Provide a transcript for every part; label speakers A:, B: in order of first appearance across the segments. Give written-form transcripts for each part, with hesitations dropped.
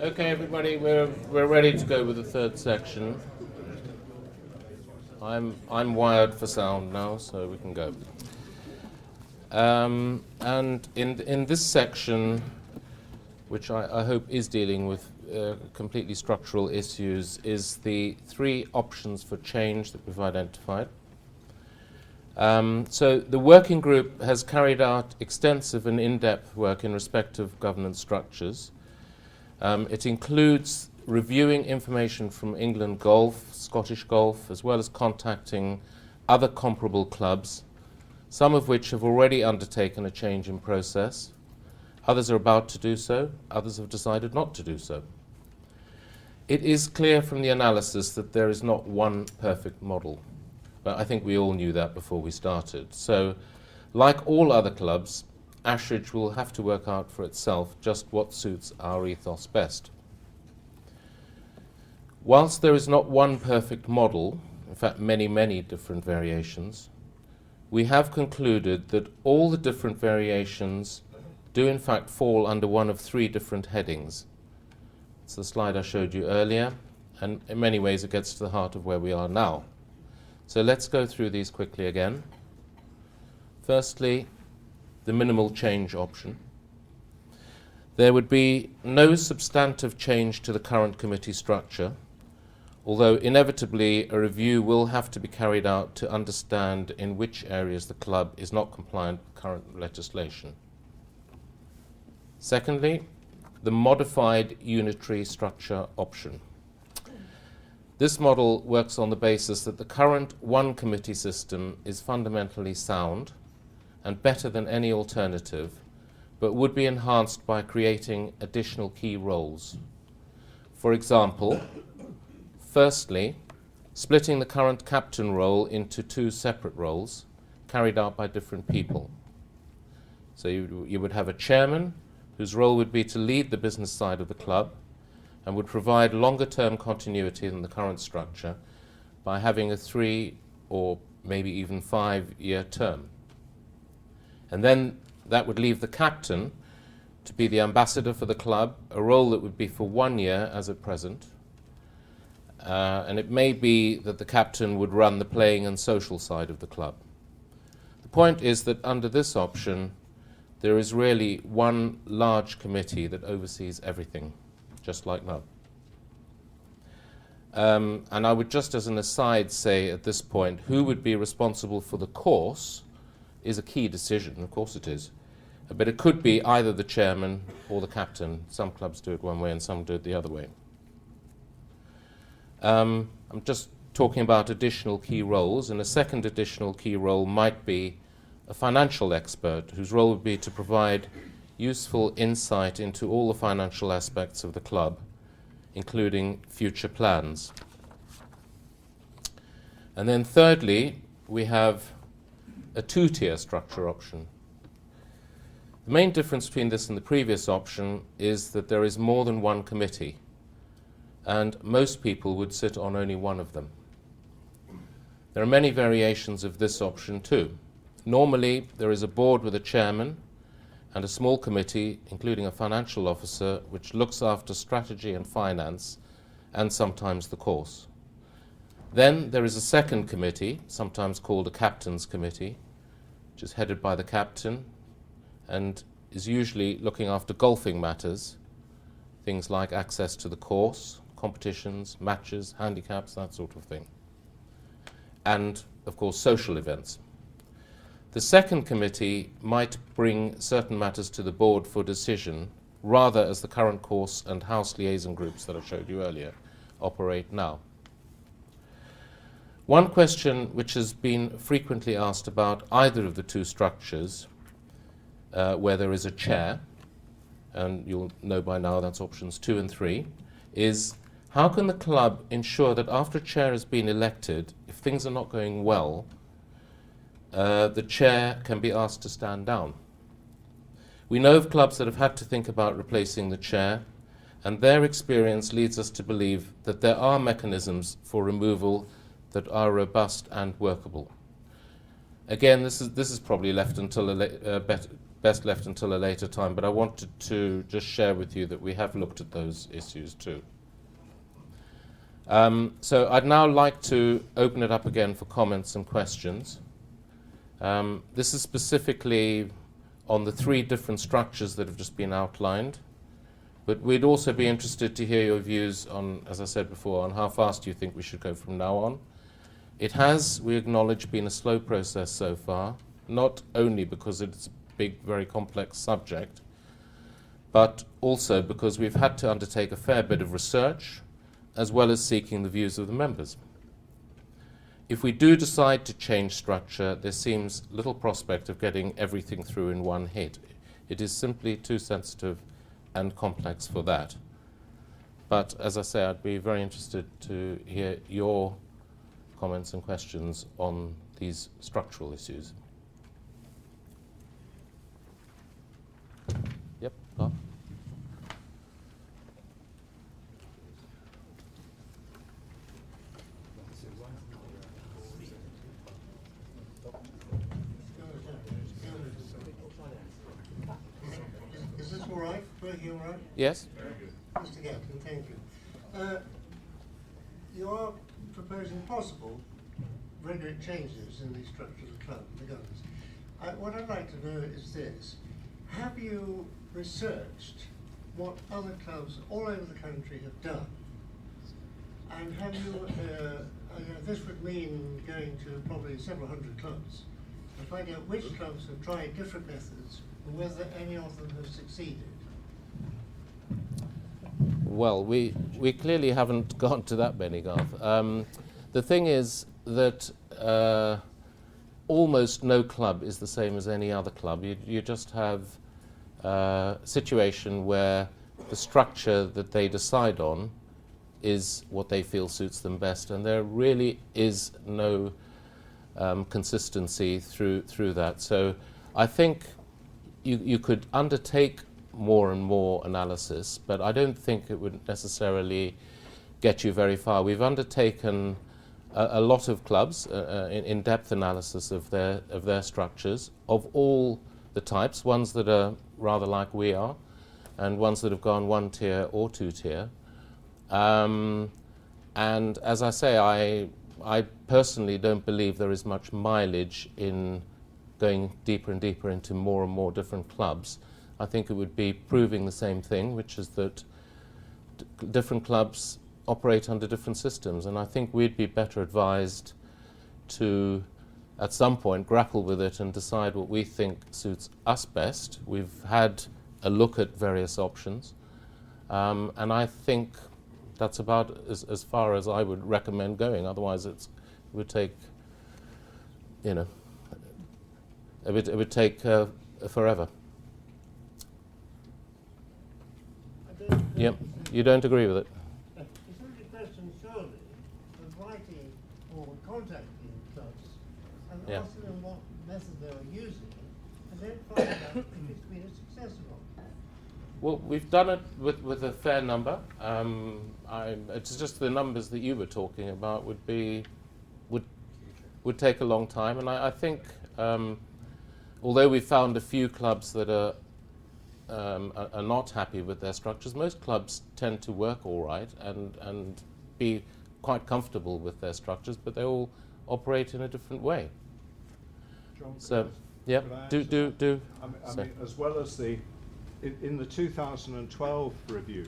A: Okay, everybody, we're ready to go with the third section. I'm wired for sound now, so we can go. And in this section, which I hope is dealing with completely structural issues, is the three options for change that we've identified. So the working group has carried out extensive and in-depth work in respect of governance structures. It includes reviewing information from England Golf, Scottish Golf, as well as contacting other comparable clubs, some of which have already undertaken a change in process. Others are about to do so. Others have decided not to do so. It is clear from the analysis that there is not one perfect model. But I think we all knew that before we started. So, like all other clubs, Ashridge will have to work out for itself just what suits our ethos best. Whilst there is not one perfect model, in fact many different variations, we have concluded that all the different variations do in fact fall under one of three different headings. It's the slide I showed you earlier, and in many ways it gets to the heart of where we are now. So let's go through these quickly again. Firstly, the minimal change option. There would be no substantive change to the current committee structure, although inevitably a review will have to be carried out to understand in which areas the club is not compliant with current legislation. Secondly, the modified unitary structure option. This model works on the basis that the current one committee system is fundamentally sound and better than any alternative, but would be enhanced by creating additional key roles. For example, firstly, splitting the current captain role into two separate roles carried out by different people. So you would have a chairman whose role would be to lead the business side of the club and would provide longer-term continuity than the current structure by having a 3 or maybe even 5-year term. And then that would leave the captain to be the ambassador for the club, a role that would be for 1 year as at present. And it may be that the captain would run the playing and social side of the club. The point is that under this option, there is really one large committee that oversees everything, just like now. And I would just as an aside say at this point, who would be responsible for the course is a key decision, of course it is. But it could be either the chairman or the captain. Some clubs do it one way and some do it the other way. I'm just talking about additional key roles, and a second additional key role might be a financial expert whose role would be to provide useful insight into all the financial aspects of the club, including future plans. And then thirdly, we have a two-tier structure option. The main difference between this and the previous option is that there is more than one committee, and most people would sit on only one of them. There are many variations of this option too. Normally, there is a board with a chairman and a small committee, including a financial officer, which looks after strategy and finance, and sometimes the course. Then there is a second committee, sometimes called a captain's committee, which is headed by the captain and is usually looking after golfing matters, things like access to the course, competitions, matches, handicaps, that sort of thing. And, of course, social events. The second committee might bring certain matters to the board for decision, rather as the current course and house liaison groups that I showed you earlier operate now. One question which has been frequently asked about either of the two structures, where there is a chair, and you'll know by now that's options 2 and 3, is how can the club ensure that after a chair has been elected, if things are not going well, the chair can be asked to stand down? We know of clubs that have had to think about replacing the chair, and their experience leads us to believe that there are mechanisms for removal that are robust and workable. Again, this is probably left until best left until a later time, but I wanted to just share with you that we have looked at those issues too. So I'd now like to open it up again for comments and questions. This is specifically on the 3 different structures that have just been outlined, but we'd also be interested to hear your views on, as I said before, on how fast you think we should go from now on. It has, we acknowledge, been a slow process so far, not only because it's a big, very complex subject, but also because we've had to undertake a fair bit of research, as well as seeking the views of the members. If we do decide to change structure, there seems little prospect of getting everything through in one hit. It is simply too sensitive and complex for that. But as I say, I'd be very interested to hear your comments and questions on these structural issues. Yep, Bob?
B: Is this all right? Working all right?
A: Yes?
B: Mr. Gatlin, thank you. You are proposing possible regular changes in the structure of the club, the governance. What I'd like to know is this. Have you researched what other clubs all over the country have done? And have you, this would mean going to probably several hundred clubs and finding out which clubs have tried different methods and whether any of them have succeeded.
A: Well, we clearly haven't gone to that many, Garth. The thing is that almost no club is the same as any other club. You just have a situation where the structure that they decide on is what they feel suits them best, and there really is no consistency through that. So I think you could undertake more and more analysis, but I don't think it would necessarily get you very far. We've undertaken a lot of clubs, in-depth analysis of their structures, of all the types, ones that are rather like we are, and ones that have gone 1 tier or 2 tier. And as I say, I personally don't believe there is much mileage in going deeper and deeper into more and more different clubs. I think it would be proving the same thing, which is that different clubs operate under different systems, and I think we'd be better advised to, at some point, grapple with it and decide what we think suits us best. We've had a look at various options, and I think that's about as far as I would recommend going. Otherwise, it would take, it would take forever. Yep. You don't agree with it?
B: It's really a question, surely, of writing or contacting clubs and asking them what method they are using, and then finding out if it's been a success or not.
A: Well, we've done it with a fair number. It's just the numbers that you were talking about would take a long time, and I think although we found a few clubs that are not happy with their structures, most clubs tend to work all right and be quite comfortable with their structures, but they all operate in a different way.
C: John,
A: So, yeah, do.
C: I mean, as well as in the 2012 review,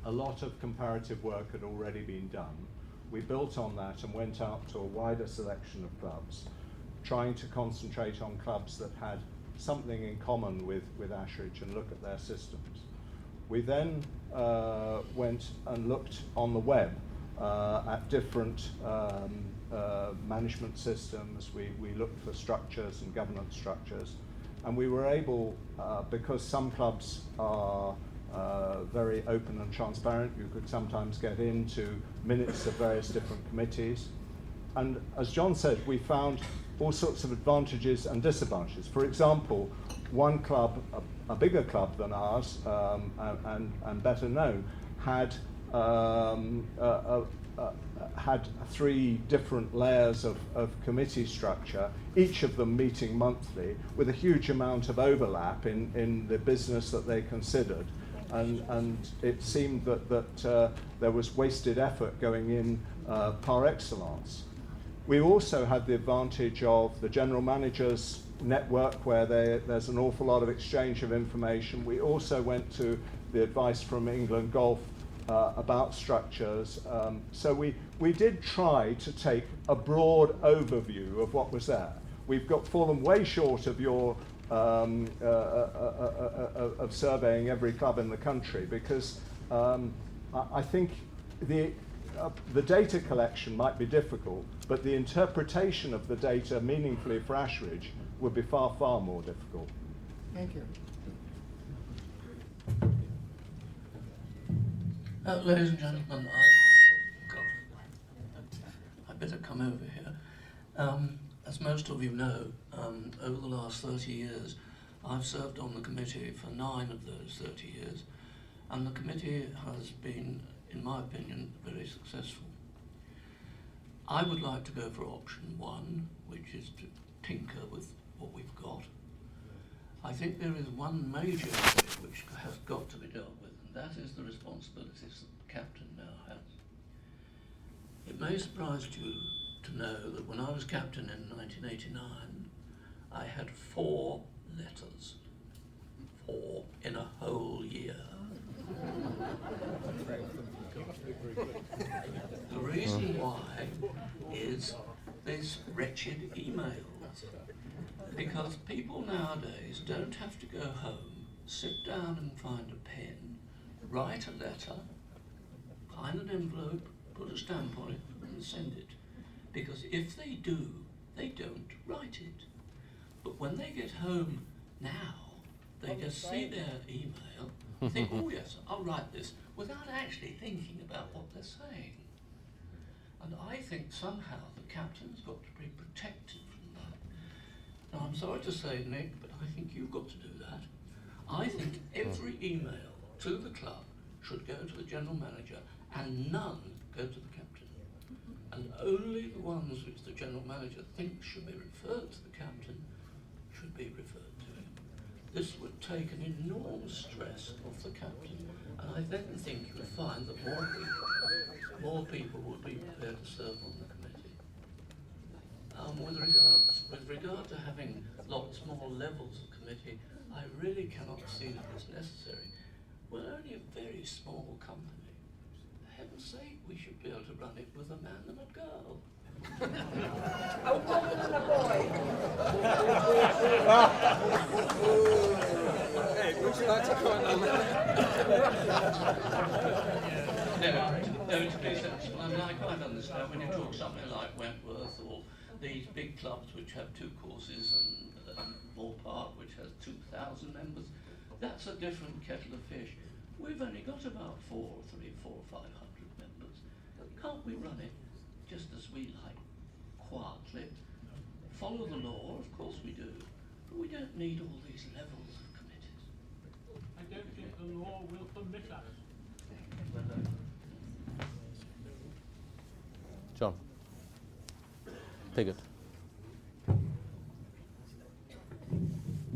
C: a lot of comparative work had already been done. We built on that and went out to a wider selection of clubs, trying to concentrate on clubs that had something in common with Ashridge and look at their systems. We then went and looked on the web at different management systems. We looked for structures and governance structures, and we were able, because some clubs are very open and transparent, you could sometimes get into minutes of various different committees. And as John said, we found all sorts of advantages and disadvantages. For example, one club, a bigger club than ours and better known, had had 3 different layers of committee structure, each of them meeting monthly, with a huge amount of overlap in the business that they considered. And it seemed that there was wasted effort going in par excellence. We also had the advantage of the general manager's network, where there's an awful lot of exchange of information. We also went to the advice from England Golf about structures. So we did try to take a broad overview of what was there. We've fallen way short of your of surveying every club in the country, because I think the data collection might be difficult, but the interpretation of the data meaningfully for Ashridge would be far, far more difficult.
B: Thank you.
D: Ladies and gentlemen, I better come over here. As most of you know, over the last 30 years, I've served on the committee for 9 of those 30 years, and the committee has been, in my opinion, very successful. I would like to go for option 1, which is to tinker with what we've got. I think there is one major area which has got to be dealt with, and that is the responsibilities that the captain now has. It may surprise you to know that when I was captain in 1989, I had 4 letters. 4 in a whole year. The reason why is this wretched emails. Because people nowadays don't have to go home, sit down and find a pen, write a letter, find an envelope, put a stamp on it and send it. Because if they do, they don't write it. But when they get home now, they just see their email, think, oh yes, I'll write this, without actually thinking about what they're saying. And I think somehow the captain's got to be protected from that. Now I'm sorry to say, Nick, but I think you've got to do that. I think every email to the club should go to the general manager and none go to the captain. And only the ones which the general manager thinks should be referred to the captain should be referred to him. This would take an enormous stress off the captain, and I then think you would find that more people would be prepared to serve on the committee. With regard to having lots more levels of committee, I really cannot see that it's necessary. We're only a very small company. For heaven's sake, we should be able to run it with a man and a girl.
E: A woman and a boy.
F: Hey, would you like to comment on that?
D: No, to be sensible. I mean, I quite understand when you talk something like Wentworth or these big clubs which have 2 courses and Moor Park which has 2,000 members. That's a different kettle of fish. We've only got about 400 or 500 members. Can't we run it just as we like, quietly? Follow the law, of course we do, but we don't need all these levels of committees.
G: I don't think the law will permit us.
A: John. Pigott.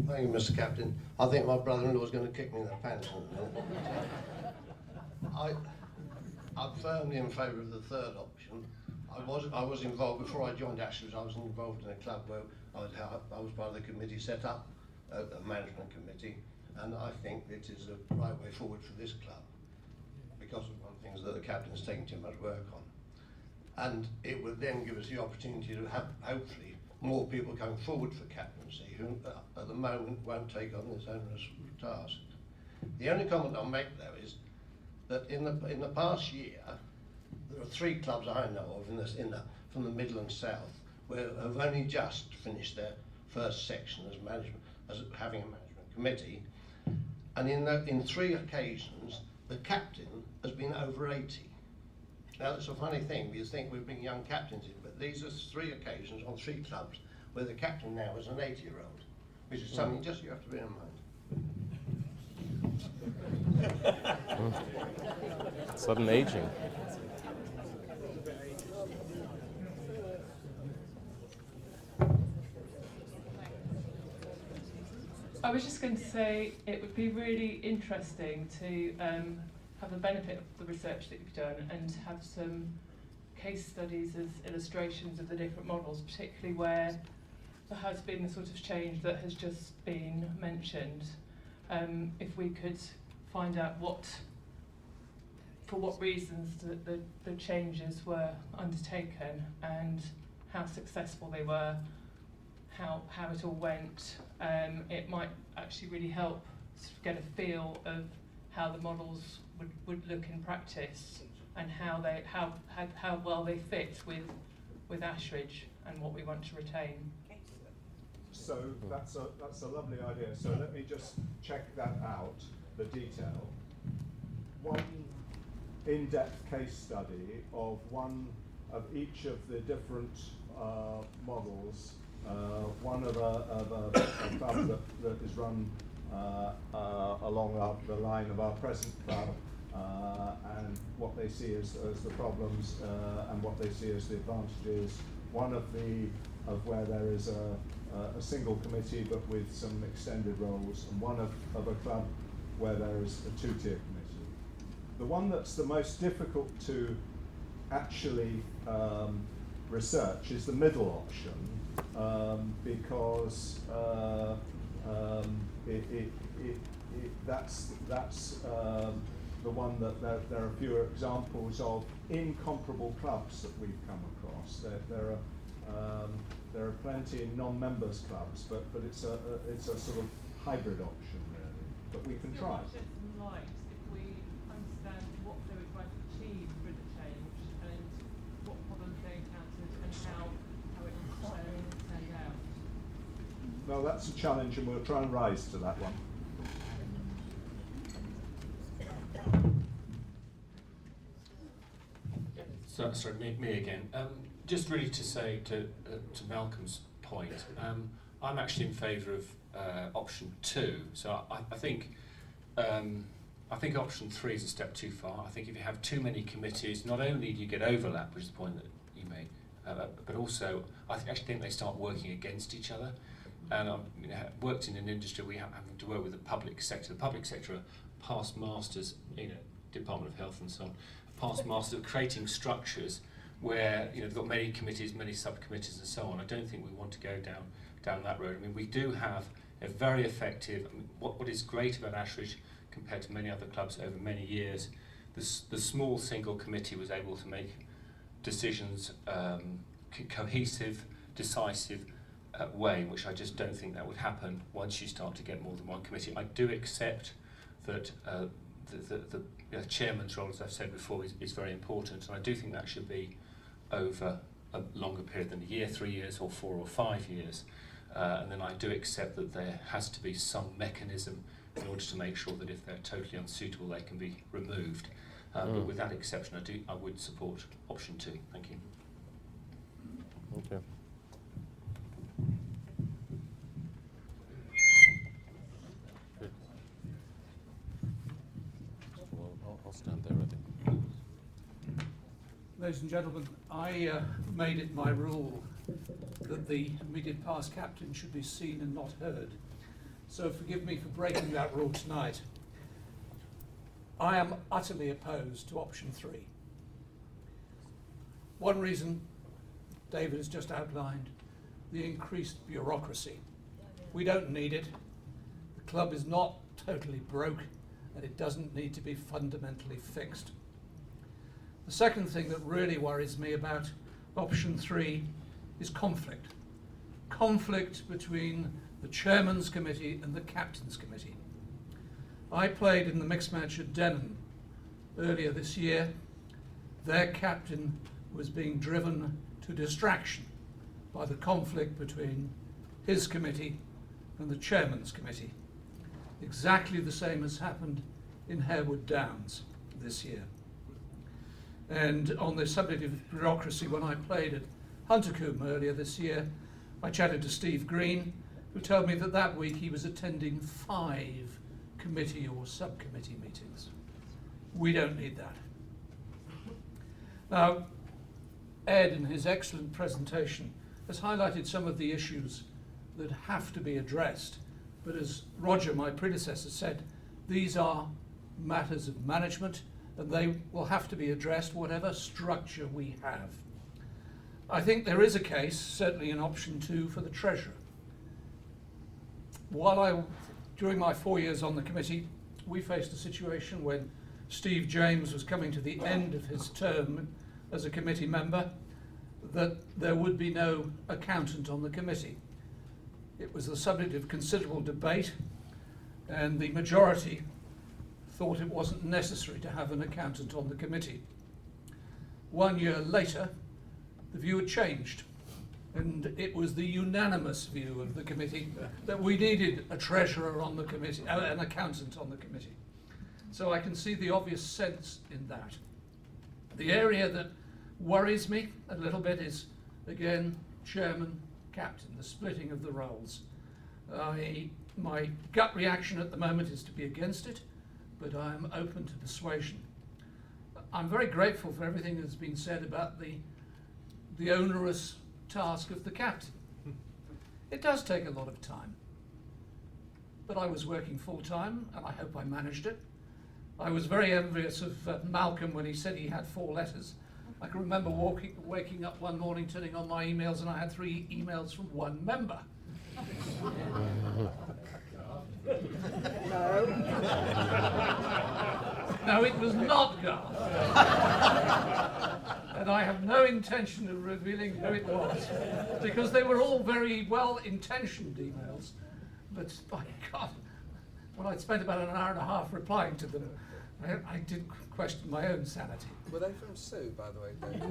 B: Thank you, Mr. Captain. I think my brother-in-law is going to kick me in the pants in a minute. I'm firmly in favour of the 3rd option. I was involved, before I joined Ashridge, I was involved in a club where I was part of the committee set up, a management committee, and I think it is the right way forward for this club, because of one of the things that the captain's taking too much work on. And it would then give us the opportunity to have, hopefully, more people coming forward for captaincy who at the moment won't take on this onerous task. The only comment I'll make though is that in the past year there are 3 clubs I know of from the Midlands South where have only just finished their first section as having a management committee, and in 3 occasions the captain has been over 80. Now that's a funny thing, we think we bring young captains in, but these are 3 occasions on 3 clubs where the captain now is an 80-year-old, which is something just you have to bear in mind.
A: Sudden aging.
H: I was just going to say it would be really interesting to have the benefit of the research that you've done and have some case studies as illustrations of the different models, particularly where there has been the sort of change that has just been mentioned. If we could find out for what reasons the changes were undertaken and how successful they were, how it all went, it might actually really help sort of get a feel of how the models would look in practice and how well they fit with Ashridge and what we want to retain.
C: So that's a lovely idea. So let me just check that out, the detail. One in-depth case study of one of each of the different models. One of a club that is run along the line of our present club, and what they see as the problems and what they see as the advantages. One of where there is a single committee but with some extended roles, and one of a club where there is a two-tier committee. The one that's the most difficult to actually research is the middle option, because that's the one that there are fewer examples of incomparable clubs that we've come across. There are plenty in non-members clubs, but it's a sort of hybrid option really. But we can try.
H: Shed some light if we understand what they were trying to achieve with the change and what problems they encountered and how it turned out.
C: Well, that's a challenge, and we'll try and rise to that one.
I: So, sorry, me again. Just really to say to Malcolm's point, I'm actually in favour of option 2. So I think option 3 is a step too far. I think if you have too many committees, not only do you get overlap, which is the point that you made, but also I actually think they start working against each other. And I've worked in an industry we have having to work with the public sector. The public sector are past masters, Department of Health and so on, past masters of creating structures where they've got many committees, many subcommittees and so on. I don't think we want to go down that road. I mean, we do have a very effective, what is great about Ashridge compared to many other clubs over many years, the small single committee was able to make decisions cohesive, decisive way, which I just don't think that would happen once you start to get more than one committee. I do accept that the chairman's role, as I've said before, is very important, and I do think that should be over a longer period than a year, 3 years or 4 or 5 years. And then I do accept that there has to be some mechanism in order to make sure that if they're totally unsuitable, they can be removed. But with that exception, I would support option 2. Thank you.
A: Okay. Good. Well, I'll stand there, I think.
J: Ladies and gentlemen, I made it my rule that the immediate past captain should be seen and not heard. So forgive me for breaking that rule tonight. I am utterly opposed to option 3. One reason David has just outlined, the increased bureaucracy. We don't need it. The club is not totally broke, and it doesn't need to be fundamentally fixed. The second thing that really worries me about option 3 is conflict. Conflict between the chairman's committee and the captain's committee. I played in the mixed match at Denham earlier this year. Their captain was being driven to distraction by the conflict between his committee and the chairman's committee. Exactly the same has happened in Harewood Downs this year. And on the subject of bureaucracy, when I played at Huntercombe earlier this year, I chatted to Steve Green, who told me that week he was attending 5 committee or subcommittee meetings. We don't need that. Now, Ed, in his excellent presentation, has highlighted some of the issues that have to be addressed. But as Roger, my predecessor, said, these are matters of management and they will have to be addressed whatever structure we have. I think there is a case, certainly in option 2, for the treasurer. During my 4 years on the committee, we faced a situation when Steve James was coming to the end of his term as a committee member, that there would be no accountant on the committee. It was the subject of considerable debate, and the majority thought it wasn't necessary to have an accountant on the committee. 1 year later, the view had changed, and it was the unanimous view of the committee that we needed a treasurer on the committee, an accountant on the committee. So I can see the obvious sense in that. The area that worries me a little bit is, again, chairman, captain, the splitting of the roles. My gut reaction at the moment is to be against it, but I'm open to persuasion. I'm very grateful for everything that's been said about the onerous task of the captain. It does take a lot of time, but I was working full-time and I hope I managed it. I was very envious of Malcolm when he said he had 4 letters. I can remember waking up one morning, turning on my emails, and I had 3 emails from 1 member. No, it was not Garth. And I have no intention of revealing who it was, because they were all very well-intentioned emails. But, by God, when I'd spent about an hour and a half replying to them, I did question my own sanity.
F: Were they from Sue, by the way, Dave?
E: You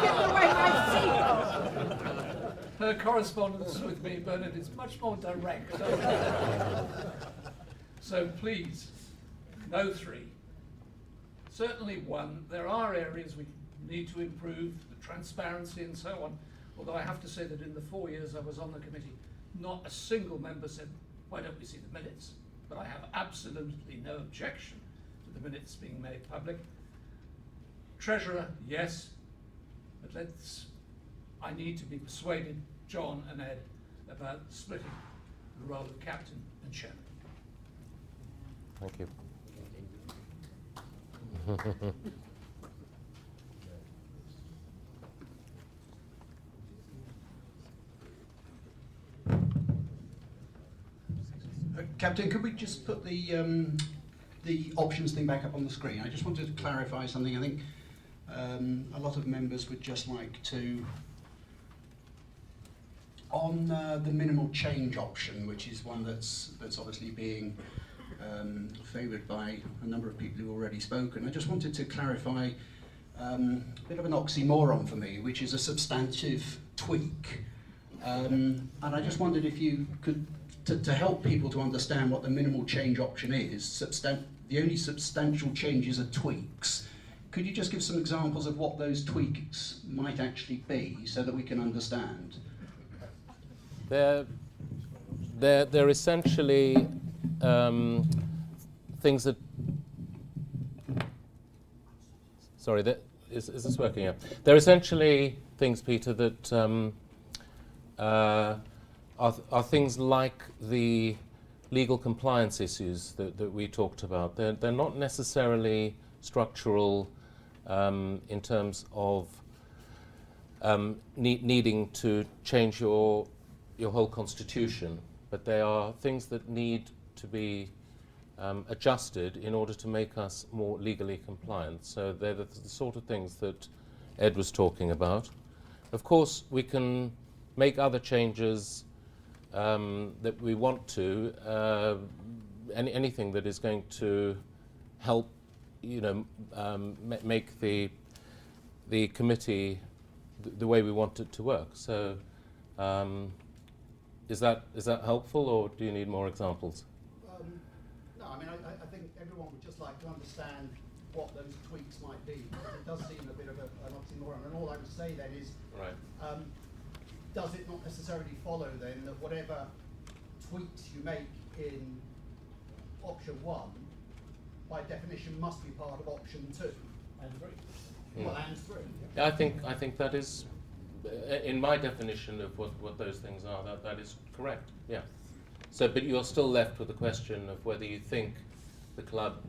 E: give away my secret.
J: Her correspondence with me, Bernard, is much more direct. So please, no 3. Certainly 1. There are areas we need to improve, the transparency and so on. Although I have to say that in the 4 years I was on the committee, not a single member said, why don't we see the minutes? But I have absolutely no objection to the minutes being made public. Treasurer, yes, but I need to be persuaded, John and Ed, about splitting the role of captain and chairman.
A: Thank you.
K: Captain, could we just put the options thing back up on the screen? I just wanted to clarify something. I think a lot of members would just like to, on the minimal change option, which is one that's obviously being favoured by a number of people who've already spoken. I just wanted to clarify a bit of an oxymoron for me, which is a substantive tweak. And I just wondered if you could, to help people to understand what the minimal change option is, the only substantial changes are tweaks. Could you just give some examples of what those tweaks might actually be so that we can understand?
A: They're essentially things that. Sorry, is this working here? They're essentially things, Peter, that are things like the legal compliance issues that we talked about. They're not necessarily structural in terms of needing to change your whole constitution, but they are things that need to be adjusted in order to make us more legally compliant. So they're the sort of things that Ed was talking about. Of course, we can make other changes that we want to, anything that is going to help, make the committee the way we want it to work. So, is that helpful, or do you need more examples?
K: No, I mean, I think everyone would just like to understand what those tweaks might be. It does seem a bit of an oxymoron, and all I would say then is,
A: right.
K: Does it not necessarily follow then that whatever tweaks you make in option 1
L: by definition must be part of option 2.
J: And 3.
L: Well, and 3.
A: I think that is, in my definition of what those things are, that is correct. Yeah. So, but you're still left with the question of whether you think the club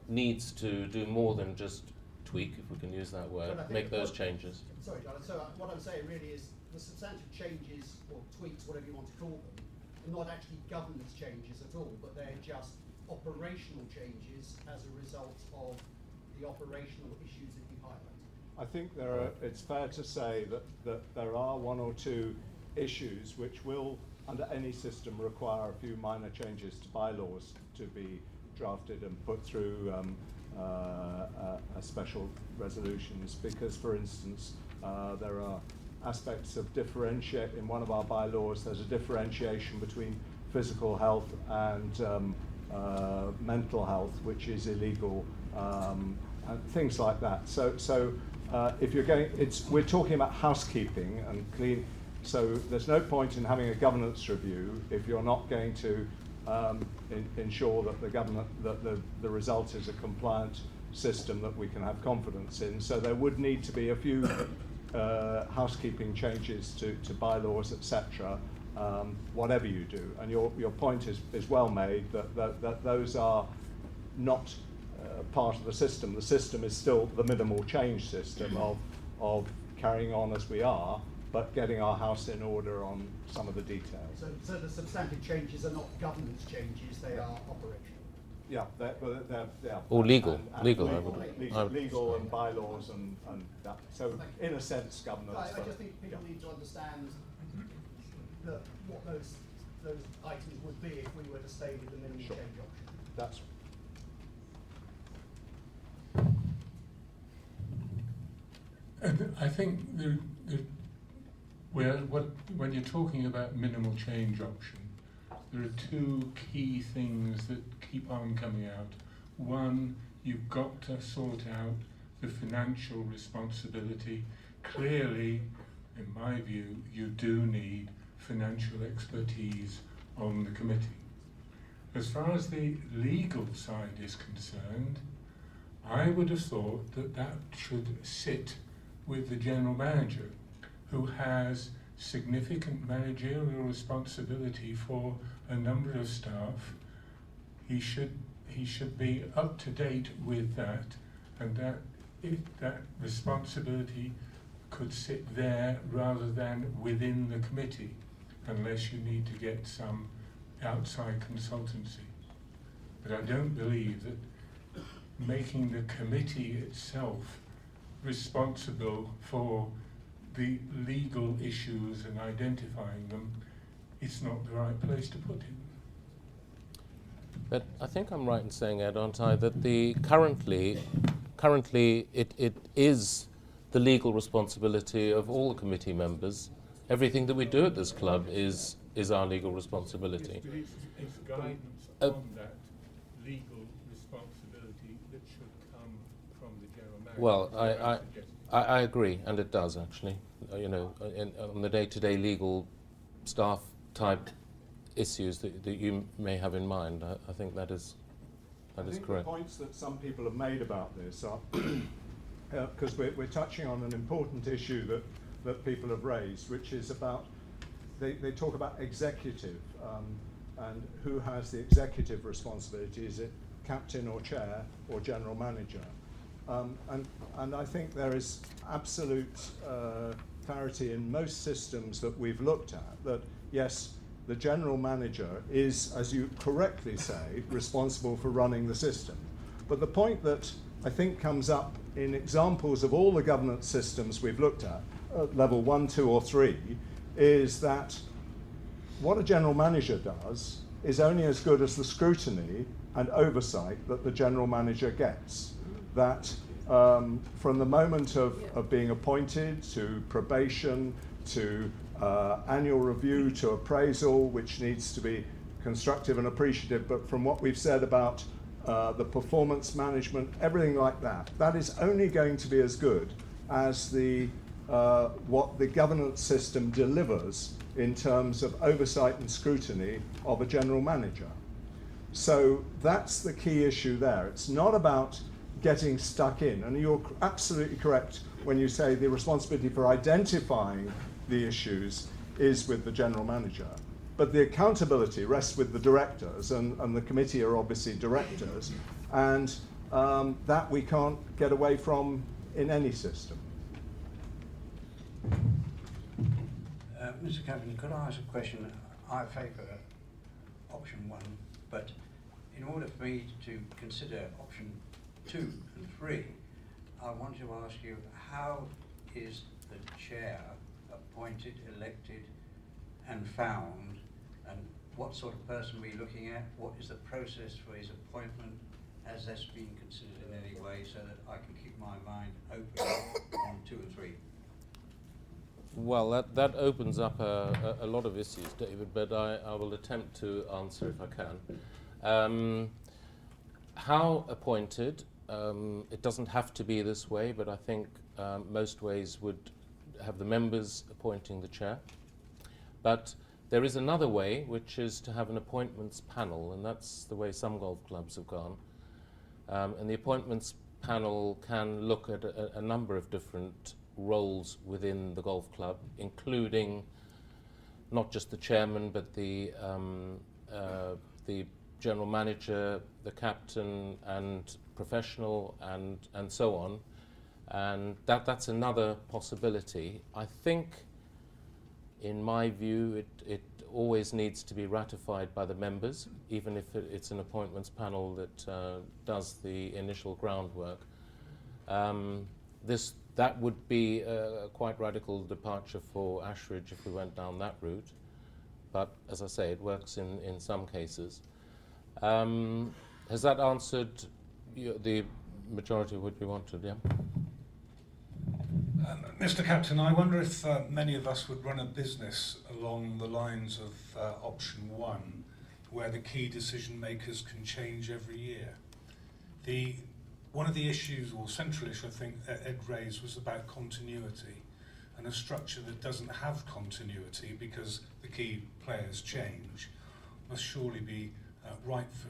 A: needs to do more than just tweak, if we can use that word, make those changes.
L: Sorry, John. So what I'm saying really is the substantive changes, or tweaks, whatever you want to call them, are not actually governance changes at all, but they're just operational changes as a result of the operational issues that you highlight.
C: I think it's fair to say that there are one or two issues which will, under any system, require a few minor changes to bylaws to be drafted and put through special resolutions, because, for instance, there are aspects of in one of our bylaws, there's a differentiation between physical health and mental health, which is illegal, and things like that. So if you're going, we're talking about housekeeping and clean, so there's no point in having a governance review if you're not going to ensure that the result is a compliant system that we can have confidence in. So there would need to be a few housekeeping changes to bylaws, etc. Whatever you do, and your point is well made that those are not part of the system. The system is still the minimal change system of carrying on as we are, but getting our house in order on some of the details.
L: So the substantive changes are not governance changes; they are operational.
C: Yeah, they're
A: Or legal, legal
C: and bylaws and that. So in a sense, governance.
L: I just think people need to understand what those items would be if we were to stay with the minimum change option.
C: That's.
G: And I think when you're talking about minimal change option, there are two key things that keep on coming out. One, you've got to sort out the financial responsibility. Clearly, in my view, you do need financial expertise on the committee. As far as the legal side is concerned, I would have thought that should sit with the general manager, who has significant managerial responsibility for a number of staff. He should be up to date with that, and that responsibility could sit there rather than within the committee, unless you need to get some outside consultancy. But I don't believe that making the committee itself responsible for the legal issues and identifying them, it's not the right place to put it.
A: But I think I'm right in saying, Ed, aren't I, that currently it is the legal responsibility of all the committee members. Everything that we do at this club is our legal responsibility.
G: It's guidance on that legal responsibility that should come from the general manager.
A: Well, I agree, and it does actually. On the day-to-day legal staff type issues that you may have in mind, I think that is correct.
C: The points that some people have made about this are because we're touching on an important issue that people have raised, which is about they talk about executive and who has the executive responsibility. Is it captain or chair or general manager? And I think there is absolute clarity in most systems that we've looked at that, yes, the general manager is, as you correctly say, responsible for running the system. But the point that I think comes up in examples of all the governance systems we've looked at level 1, 2 or 3, is that what a general manager does is only as good as the scrutiny and oversight that the general manager gets. That from the moment of being appointed to probation to annual review to appraisal, which needs to be constructive and appreciative, but from what we've said about the performance management, everything like that, that is only going to be as good as what the governance system delivers in terms of oversight and scrutiny of a general manager. So that's the key issue there. It's not about getting stuck in. And you're absolutely correct when you say the responsibility for identifying the issues is with the general manager. But the accountability rests with the directors, and the committee are obviously directors, and that we can't get away from in any system.
M: Mr. Captain, could I ask a question? I favour option 1, but in order for me to consider option 2 and 3, I want to ask you, how is the chair appointed, elected and found, and what sort of person are we looking at? What is the process for his appointment? Has this been considered in any way so that I can keep my mind open on 2 and 3?
A: Well, that opens up a lot of issues, David, but I will attempt to answer if I can. How appointed? It doesn't have to be this way, but I think most ways would have the members appointing the chair. But there is another way, which is to have an appointments panel, and that's the way some golf clubs have gone. And the appointments panel can look at a number of different roles within the golf club, including not just the chairman, but the general manager, the captain, and professional, and so on. And that's another possibility. I think, in my view, it always needs to be ratified by the members, even if it's an appointments panel that does the initial groundwork. That would be a quite radical departure for Ashridge if we went down that route. But as I say, it works in some cases. Has that answered the majority of what you wanted? Yeah.
N: Mr. Captain, I wonder if many of us would run a business along the lines of option 1, where the key decision makers can change every year. One of the issues, or central issue I think Ed raised, was about continuity, and a structure that doesn't have continuity because the key players change must surely be ripe for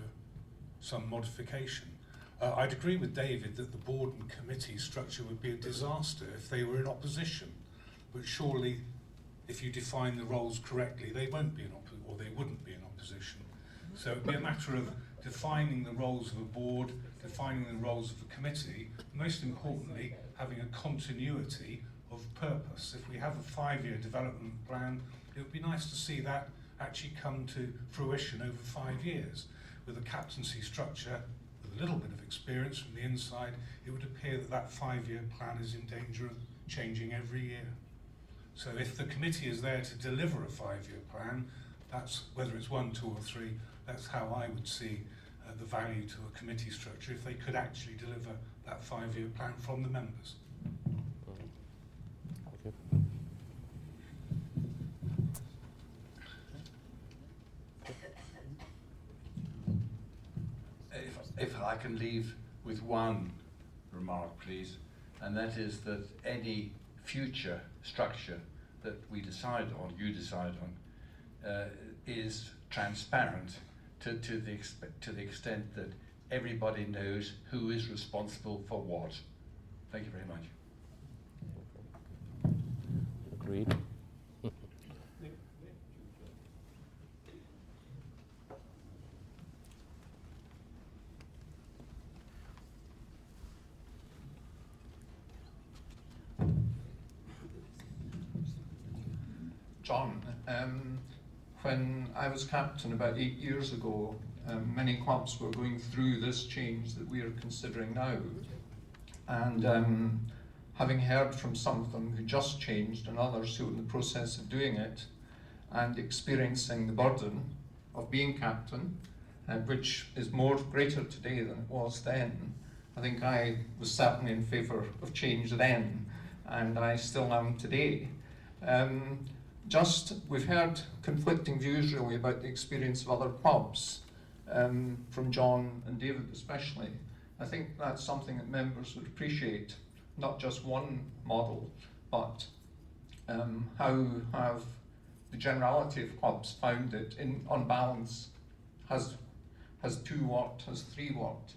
N: some modification. I'd agree with David that the board and committee structure would be a disaster if they were in opposition, but surely if you define the roles correctly, they won't be or they wouldn't be in opposition. So it would be a matter of defining the roles of a board, defining the roles of a committee, most importantly, having a continuity of purpose. If we have a 5-year development plan, it would be nice to see that actually come to fruition over 5 years. With a captaincy structure, with a little bit of experience from the inside, it would appear that that 5-year plan is in danger of changing every year. So if the committee is there to deliver a 5-year plan, that's whether it's 1, 2 or 3, that's how I would see the value to a committee structure, if they could actually deliver that 5-year plan from the members.
A: Okay.
O: If I can leave with one remark, please, and that is that any future structure that we decide on, you decide on, is transparent to the extent that everybody knows who is responsible for what. Thank you very much.
A: Agreed.
P: John, when I was captain about 8 years ago, many clubs were going through this change that we are considering now. And having heard from some of them who just changed and others who are in the process of doing it, and experiencing the burden of being captain, which is greater today than it was then, I think I was certainly in favour of change then, and I still am today. We've heard conflicting views really about the experience of other clubs, from John and David especially. I think that's something that members would appreciate, not just one model, but how have the generality of clubs found it on balance? has 2 worked, has 3 worked.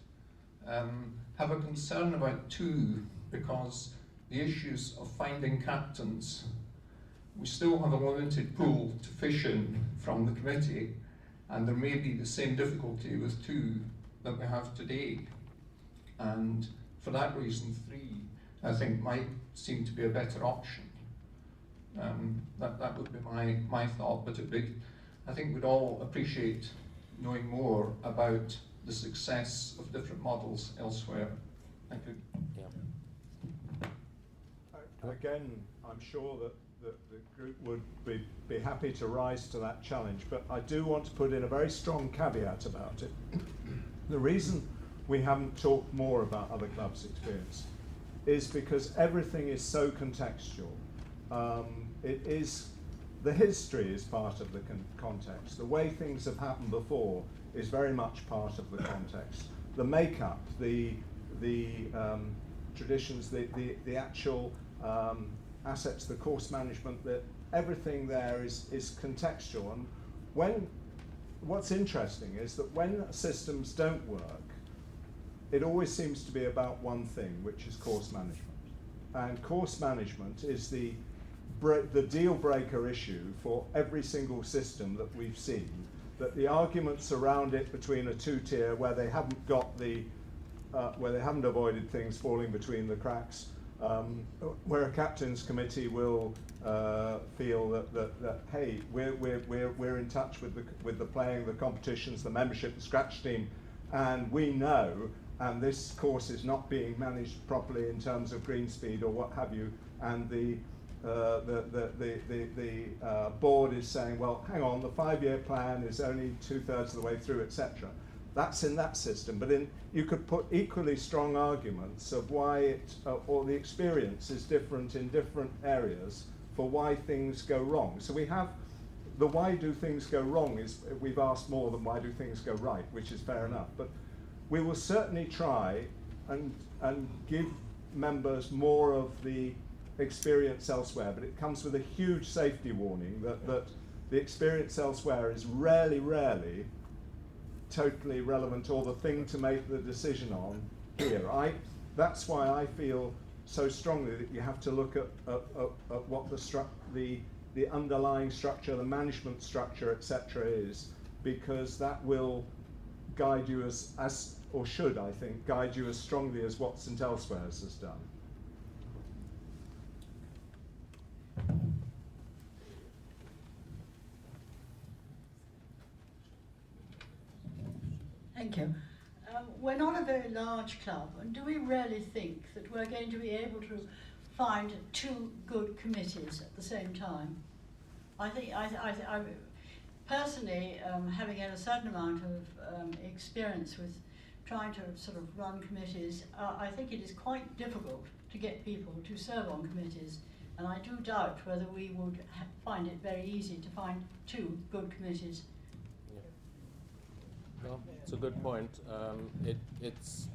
P: Have a concern about 2 because the issues of finding captains, we still have a limited pool to fish in from the committee, and there may be the same difficulty with 2 that we have today. And for that reason, 3, I think, might seem to be a better option. That would be my thought, but I think we'd all appreciate knowing more about the success of different models elsewhere. Thank you.
C: Again, I'm sure that the group would be happy to rise to that challenge, but I do want to put in a very strong caveat about it. The reason we haven't talked more about other clubs' experience is because everything is so contextual. The history is part of the context. The way things have happened before is very much part of the context. The makeup, the traditions, the actual assets, the course management, everything there is contextual. And what's interesting is that when systems don't work, it always seems to be about one thing, which is course management. And course management is the deal breaker issue for every single system that we've seen. That the arguments around it between a 2-tier where they haven't got where they haven't avoided things falling between the cracks, where a captain's committee will feel that hey, we're in touch with the playing, the competitions, the membership, the scratch team, and we know, and this course is not being managed properly in terms of green speed or what have you, and the board is saying, well, hang on, the 5-year plan is only 2/3 of the way through, etc. That's in that system, but you could put equally strong arguments of why or the experience is different in different areas for why things go wrong. So we have the why do things go wrong is we've asked more than why do things go right, which is fair enough. But we will certainly try and give members more of the experience elsewhere, but it comes with a huge safety warning that the experience elsewhere is rarely totally relevant or the thing to make the decision on here. That's why I feel so strongly that you have to look at what the underlying structure, the management structure, etc. is, because that will guide you as or should, I think, guide you as strongly as what St Elsewhere's has done.
Q: Thank you. We're not a very large club, and do we really think that we're going to be able to find 2 good committees at the same time? I think, I personally, having had a certain amount of experience with trying to sort of run committees, I think it is quite difficult to get people to serve on committees, and I do doubt whether we would find it very easy to find 2 good committees.
A: Well, it's a good point. It's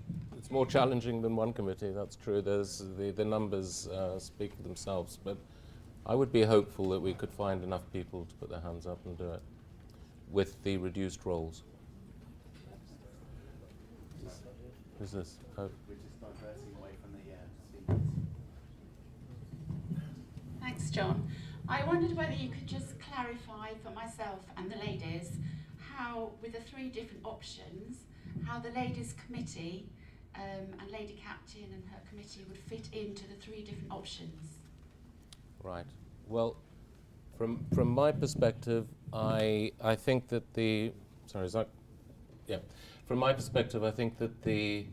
A: more challenging than one committee, that's true. There's the numbers speak for themselves, but I would be hopeful that we could find enough people to put their hands up and do it with the reduced roles. Who's this? Oh.
R: We're just diverting away from the speakers.
S: Thanks, John. I wondered whether you could just clarify for myself and the ladies how, with the 3 different options, how the ladies' committee and Lady Captain and her committee would fit into the 3 different options.
A: Right. Well, from my perspective, I think that the From my perspective, I think that the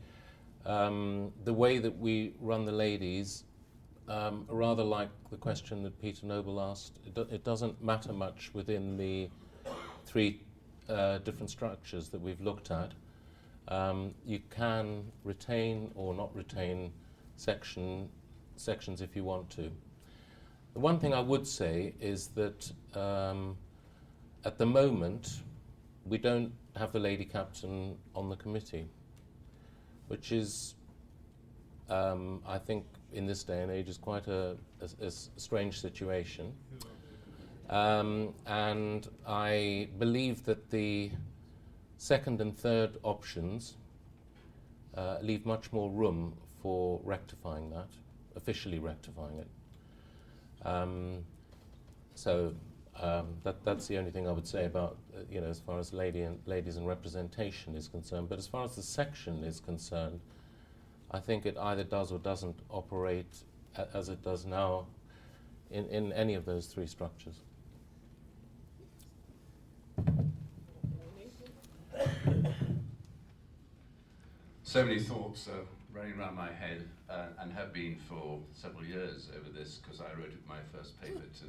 A: way that we run the ladies, rather like the question that Peter Noble asked, it doesn't matter much within the 3 different structures that we've looked at. You can retain or not retain sections if you want to. The one thing I would say is that at the moment we don't have the lady captain on the committee, which is, I think, in this day and age is quite a strange situation. And I believe that the second and third options leave much more room for rectifying that, officially rectifying it. That's the only thing I would say about, as far as ladies and representation is concerned. But as far as the section is concerned, I think it either does or doesn't operate as it does now in any of those three structures.
O: So many thoughts are running around my head and have been for several years over this, because I wrote my first paper to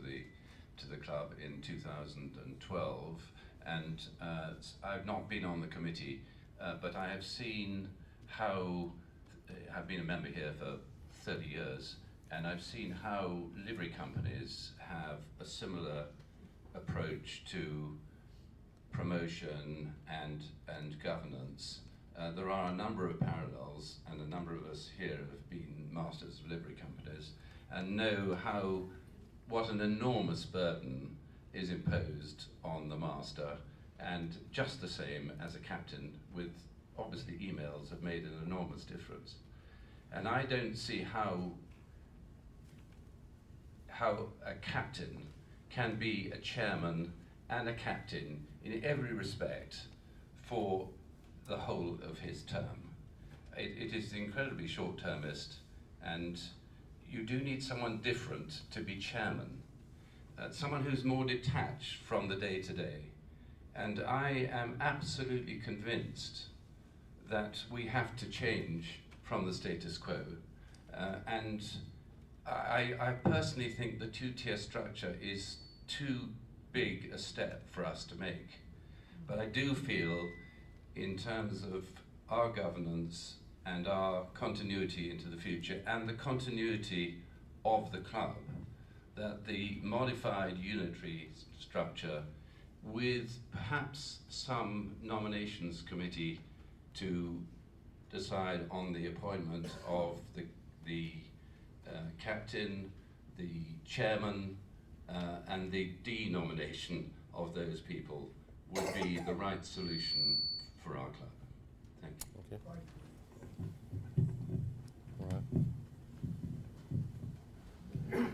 O: the club in 2012, and I've not been on the committee, but I have seen how, I've been a member here for 30 years, and I've seen how livery companies have a similar approach to promotion and governance. There are a number of parallels, and a number of us here have been masters of livery companies and know what an enormous burden is imposed on the master, and just the same as a captain, with obviously emails have made an enormous difference. And I don't see how a captain can be a chairman and a captain in every respect for the whole of his term. It is incredibly short-termist, and you do need someone different to be chairman, someone who's more detached from the day-to-day. And I am absolutely convinced that we have to change from the status quo. And I personally think the two-tier structure is too big a step for us to make. But I do feel, in terms of our governance and our continuity into the future and the continuity of the club, that the modified unitary structure, with perhaps some nominations committee to decide on the appointment of the captain, the chairman, and the denomination of those people, would be the right solution for our club. Thank you.
A: Okay.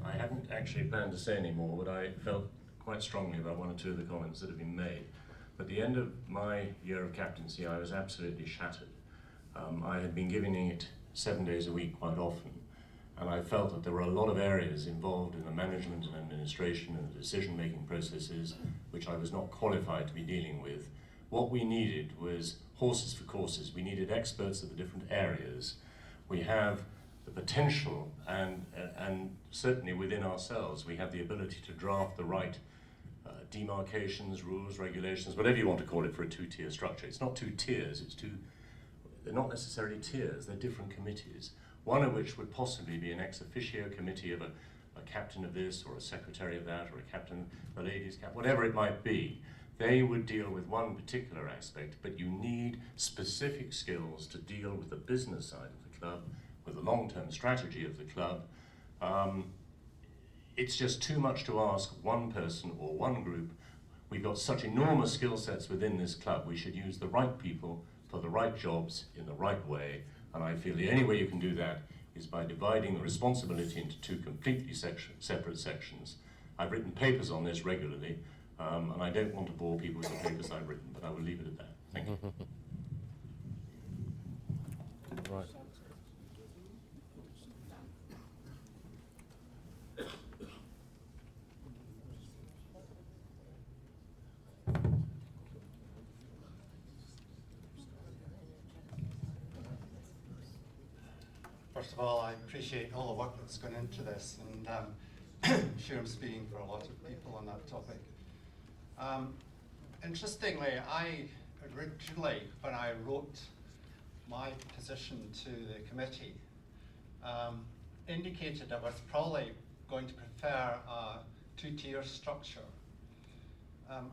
T: I hadn't actually planned to say any more, but I felt quite strongly about one or two of the comments that have been made. At the end of my year of captaincy, I was absolutely shattered. I had been giving it 7 days a week quite often, and I felt that there were a lot of areas involved in the management and administration and the decision-making processes which I was not qualified to be dealing with. What we needed was horses for courses. We needed experts at the different areas. We have the potential, and certainly within ourselves, we have the ability to draft the right demarcations, rules, regulations, whatever you want to call it, for a two-tier structure. It's not two tiers, they're not necessarily tiers, they're different committees, one of which would possibly be an ex officio committee of a captain of this, or a secretary of that, or a captain of the ladies' cap, whatever it might be. They would deal with one particular aspect, but you need specific skills to deal with the business side of the club, with the long-term strategy of the club. It's just too much to ask one person or one group. We've got such enormous skill sets within this club. We should use the right people for the right jobs in the right way. And I feel the only way you can do that is by dividing the responsibility into two completely separate sections. I've written papers on this regularly, and I don't want to bore people with the papers I've written, but I will leave it at that. Thank you.
A: Right.
U: First of all, I appreciate all the work that's gone into this, and I'm sure I'm speaking for a lot of people on that topic. Interestingly, I originally, when I wrote my position to the committee, indicated I was probably going to prefer a two-tier structure.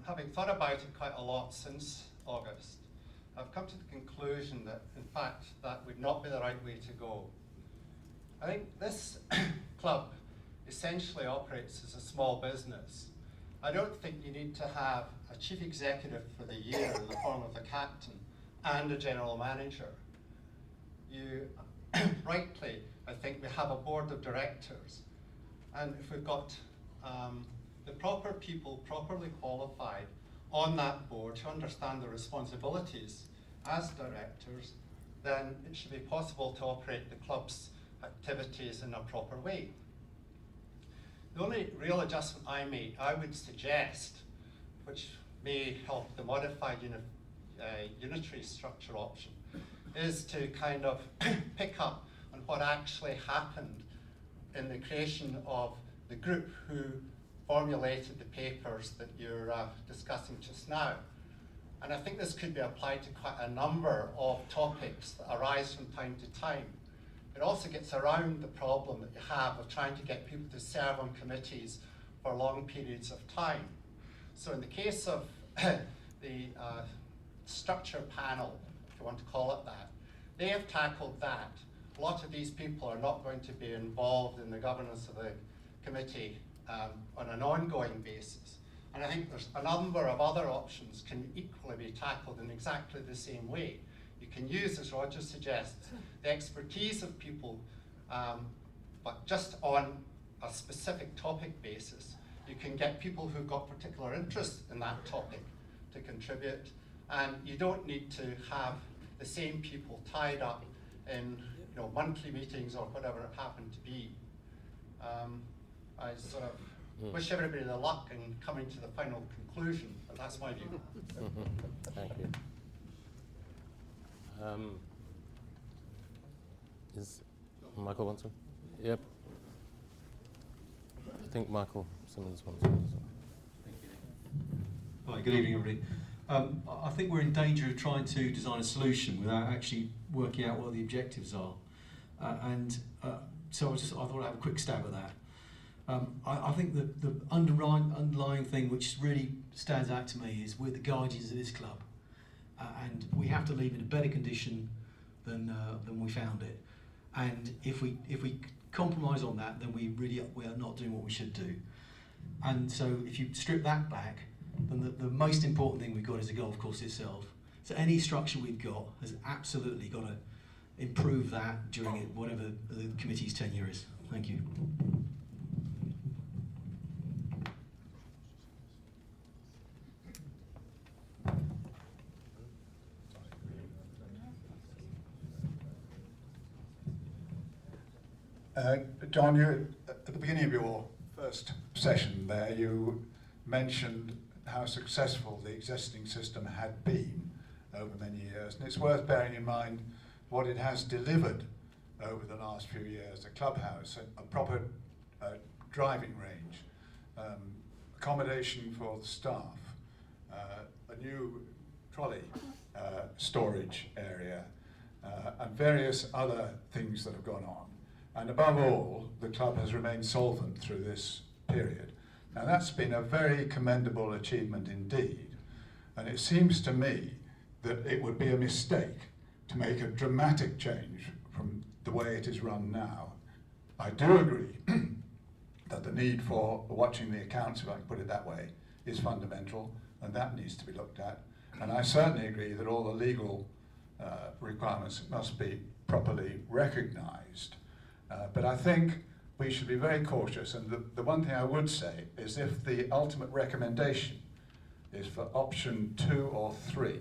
U: Having thought about it quite a lot since August, I've come to the conclusion that, in fact, that would not be the right way to go. I think this club essentially operates as a small business, I don't think you need to have a chief executive for the year in the form of a captain and a general manager. You, rightly, I think we have a board of directors. And if we've got the proper people, properly qualified on that board to understand the responsibilities as directors, then it should be possible to operate the club's activities in a proper way. The only real adjustment I would suggest, which may help the modified unitary structure option, is to kind of pick up on what actually happened in the creation of the group who formulated the papers that you're discussing just now. And I think this could be applied to quite a number of topics that arise from time to time. It also gets around the problem that you have of trying to get people to serve on committees for long periods of time. So in the case of the structure panel, if you want to call it that, they have tackled that. A lot of these people are not going to be involved in the governance of the committee on an ongoing basis. And I think there's a number of other options can equally be tackled in exactly the same way. You can use, as Roger suggests, the expertise of people, but just on a specific topic basis. You can get people who've got particular interest in that topic to contribute, and you don't need to have the same people tied up in monthly meetings or whatever it happened to be. I sort of wish everybody the luck in coming to the final conclusion, but that's my view.
A: Thank you. Is Michael wants to? Yep. I think Michael Simmons wants to.
D: Hi, good evening, everybody. I think we're in danger of trying to design a solution without actually working out what the objectives are. So I thought I'd have a quick stab at that. I think the underlying thing which really stands out to me is we're the guardians of this club, and we have to leave in a better condition than we found it. And if we compromise on that, then we are not doing what we should do. And so if you strip that back, then the most important thing we've got is the golf course itself. So any structure we've got has absolutely got to improve that during whatever the committee's tenure is. Thank you.
V: John, you, at the beginning of your first session there, you mentioned how successful the existing system had been over many years, and it's worth bearing in mind what it has delivered over the last few years: a clubhouse, a proper driving range, accommodation for the staff, a new trolley storage area, and various other things that have gone on. And above all, the club has remained solvent through this period. Now that's been a very commendable achievement indeed, and it seems to me that it would be a mistake to make a dramatic change from the way it is run now. I do agree that the need for watching the accounts, if I can put it that way, is fundamental, and that needs to be looked at. And I certainly agree that all the legal requirements must be properly recognised. But I think we should be very cautious, and the one thing I would say is if the ultimate recommendation is for option 2 or 3,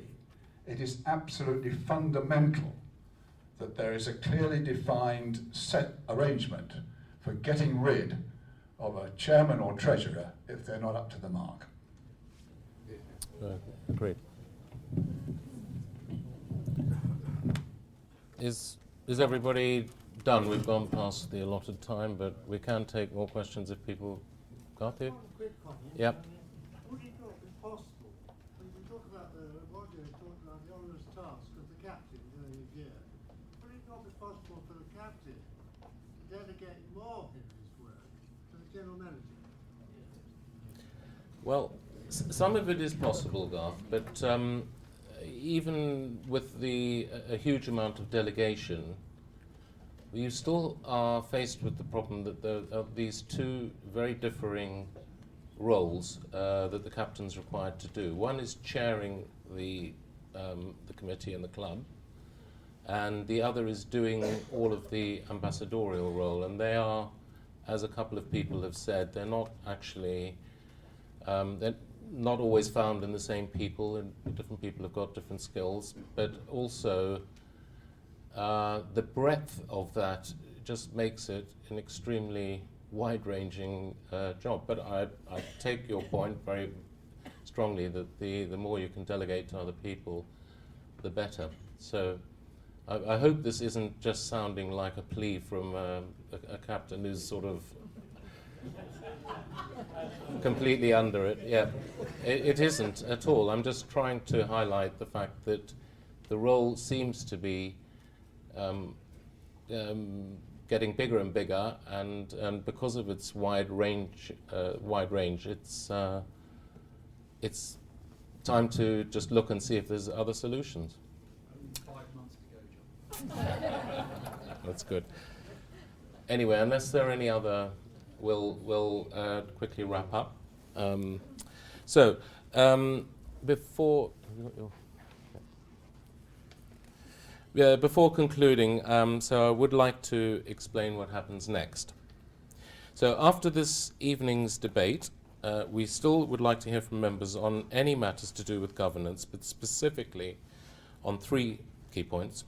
V: it is absolutely fundamental that there is a clearly defined set arrangement for getting rid of a chairman or treasurer if they're not up to the mark.
A: Great. Is everybody done? We've gone past the allotted time, but we can take more questions if people got there.
B: One quick comment.
A: Yep.
B: Would it not be possible, when we talk about Roger talked about the onerous task of the captain during his year, would it not be possible for the captain to delegate more of his work to the general manager?
A: Well, some of it is possible, Garth, but even with a huge amount of delegation, you still are faced with the problem that there are these two very differing roles that the captain's required to do. One is chairing the committee and the club, and the other is doing all of the ambassadorial role. And they are, as a couple of people have said, they're not actually, they're not always found in the same people, and different people have got different skills, but also the breadth of that just makes it an extremely wide-ranging job. But I take your point very strongly that the more you can delegate to other people, the better. So I hope this isn't just sounding like a plea from a captain who's sort of completely under it. Yeah, it isn't at all. I'm just trying to highlight the fact that the role seems to be getting bigger and bigger, and because of its wide range, it's time to just look and see if there's other solutions.
L: Only 5 months to go, John.
A: That's good. Anyway, unless there are any other, we'll quickly wrap up. Before concluding, so I would like to explain what happens next. So after this evening's debate, we still would like to hear from members on any matters to do with governance, but specifically on 3 key points.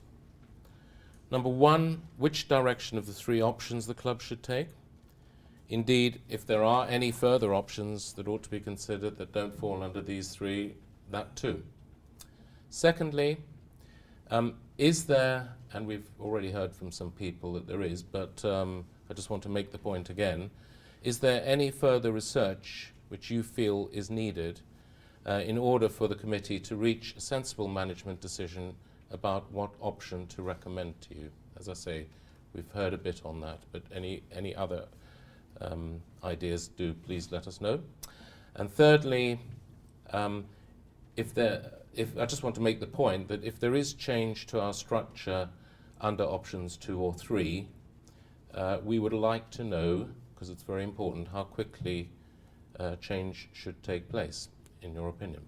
A: Number 1, which direction of the 3 options the club should take. Indeed, if there are any further options that ought to be considered that don't fall under these 3, that too. Secondly, is there, and we've already heard from some people that there is, but I just want to make the point again, is there any further research which you feel is needed in order for the committee to reach a sensible management decision about what option to recommend to you? As I say, we've heard a bit on that, but any other ideas, do please let us know. And thirdly, I just want to make the point that if there is change to our structure under options 2 or 3, we would like to know, because it's very important, how quickly change should take place, in your opinion.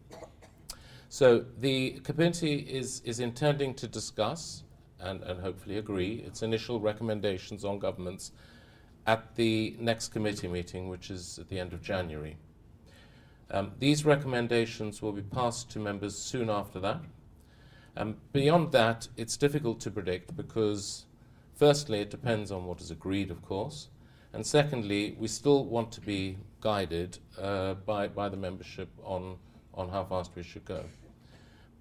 A: So the committee is intending to discuss and hopefully agree its initial recommendations on governance at the next committee meeting, which is at the end of January. These recommendations will be passed to members soon after that. Beyond that, it's difficult to predict because, firstly, it depends on what is agreed, of course, and secondly, we still want to be guided by the membership on how fast we should go.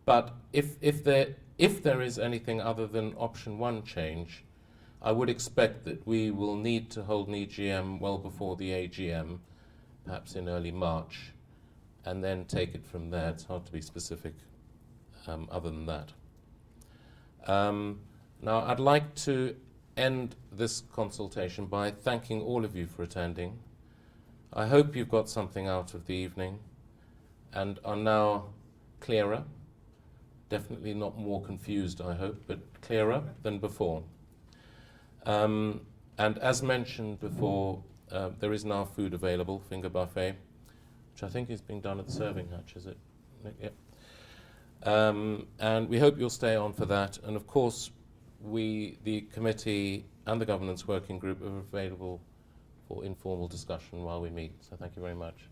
A: But if there is anything other than option 1 change, I would expect that we will need to hold an EGM well before the AGM, perhaps in early March, and then take it from there. It's hard to be specific other than that. Now, I'd like to end this consultation by thanking all of you for attending. I hope you've got something out of the evening and are now clearer. Definitely not more confused, I hope, but clearer than before. And as mentioned before, there is now food available, finger buffet, which I think is being done at the serving hatch, is it? Yep. And we hope you'll stay on for that. And of course, the committee and the governance working group are available for informal discussion while we meet. So thank you very much.